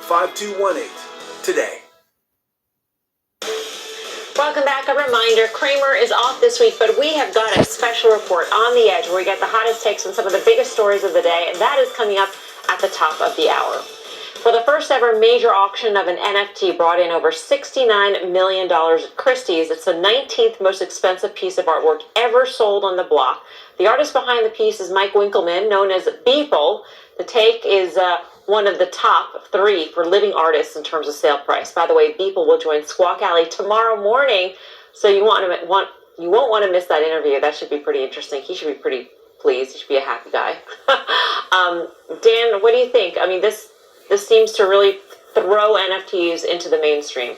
5218 today. Welcome back. A reminder, Kramer is off this week, but we have got a special report on the edge where we get the hottest takes on some of the biggest stories of the day, and that is coming up at the top of the hour. For the first ever major auction of an NFT brought in over $69 million at Christie's. It's the 19th most expensive piece of artwork ever sold on the block. The artist behind the piece is Mike Winkelmann, known as Beeple. The take is one of the top 3 for living artists in terms of sale price. By the way, Beeple will join Squawk Alley tomorrow morning, so you won't want to miss that interview. That should be pretty interesting. He should be pretty pleased. He should be a happy guy. Dan, what do you think? I mean, this seems to really throw NFTs into the mainstream.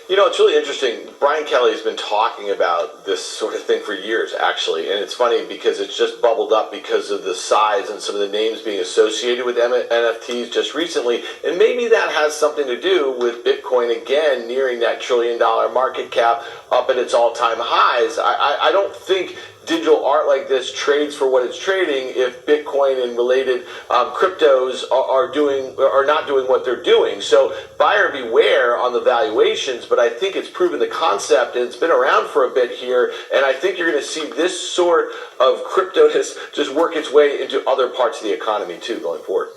You know, it's really interesting. Brian Kelly's been talking about this sort of thing for years, actually. And it's funny because it's just bubbled up because of the size and some of the names being associated with NFTs just recently. And maybe that has something to do with Bitcoin again nearing that $1 trillion market cap up at its all-time highs. I don't think digital art like this trades for what it's trading if Bitcoin and related cryptos are not doing what they're doing. So buyer beware on the valuations, but I think it's proven the concept and it's been around for a bit here, and I think you're going to see this sort of cryptoness just work its way into other parts of the economy too going forward.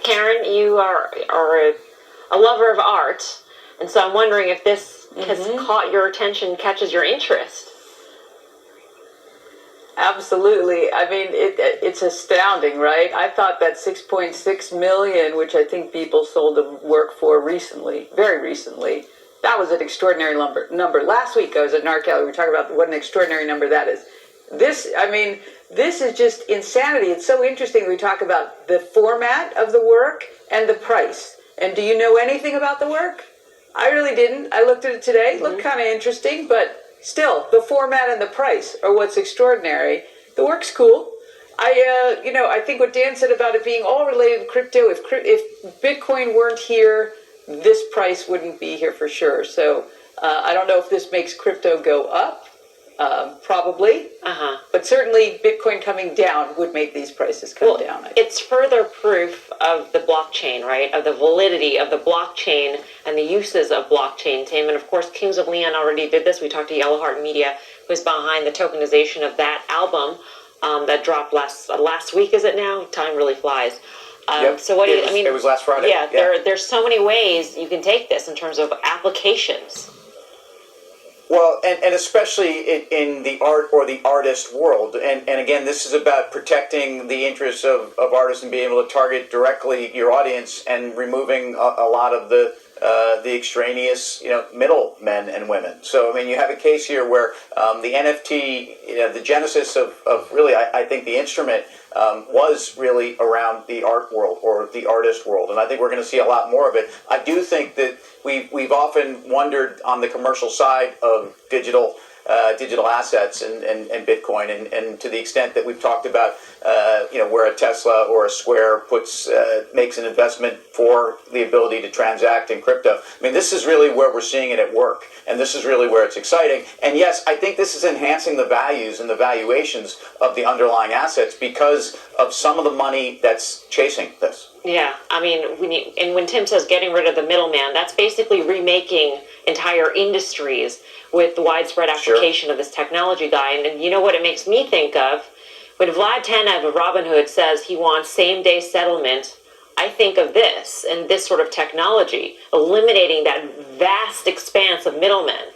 Karen, you are a lover of art, and so I'm wondering if this has caught your attention, catches your interest. Absolutely. I mean, it's astounding, right? I thought that 6.6 million, which I think people sold the work for recently, very recently, that was an extraordinary number. Last week I was at NARC Alley, we were talking about what an extraordinary number that is. This is just insanity. It's so interesting. We talk about the format of the work and the price. And do you know anything about the work? I really didn't. I looked at it today. It looked kind of interesting, but still, the format and the price are what's extraordinary. The work's cool. I think what Dan said about it being all related to crypto, if Bitcoin weren't here, this price wouldn't be here for sure. So I don't know if this makes crypto go up. Probably. But certainly Bitcoin coming down would make these prices come down. It's further proof of the blockchain, right? Of the validity of the blockchain and the uses of blockchain, Tim. And of course, Kings of Leon already did this. We talked to Yellowheart Media, who's behind the tokenization of that album that dropped last week, is it now? Time really flies. Yep. So what do you, I mean? It was last Friday. Yeah, there's so many ways you can take this in terms of applications. Well, and especially in the art or the artist world. And again, this is about protecting the interests of artists and being able to target directly your audience and removing a lot of the extraneous, middle men and women. So, I mean, you have a case here where the NFT, the genesis of really, I think the instrument was really around the art world or the artist world. And I think we're going to see a lot more of it. I do think that we've often wondered on the commercial side of digital assets and Bitcoin, and to the extent that we've talked about, where a Tesla or a Square makes an investment for the ability to transact in crypto. I mean, this is really where we're seeing it at work, and this is really where it's exciting. And yes, I think this is enhancing the values and the valuations of the underlying assets because of some of the money that's chasing this. Yeah, I mean, when Tim says getting rid of the middleman, that's basically remaking entire industries with the widespread application of this technology guy. And you know what it makes me think of? When Vlad Tenev of Robinhood says he wants same-day settlement, I think of this and this sort of technology, eliminating that vast expanse of middlemen.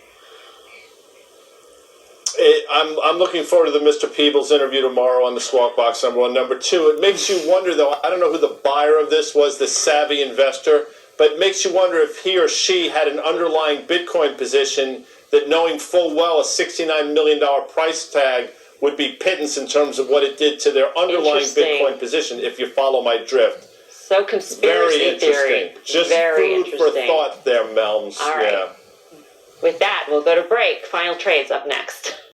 I'm looking forward to the Mr. Peebles interview tomorrow on the Squawk Box, number one. Number two, it makes you wonder, though, I don't know who the buyer of this was, the savvy investor, but it makes you wonder if he or she had an underlying Bitcoin position that, knowing full well a $69 million price tag would be pittance in terms of what it did to their underlying Bitcoin position, if you follow my drift. So conspiracy theory. Just very food for thought there, Melms. All right. Yeah. With that, we'll go to break. Final trades up next.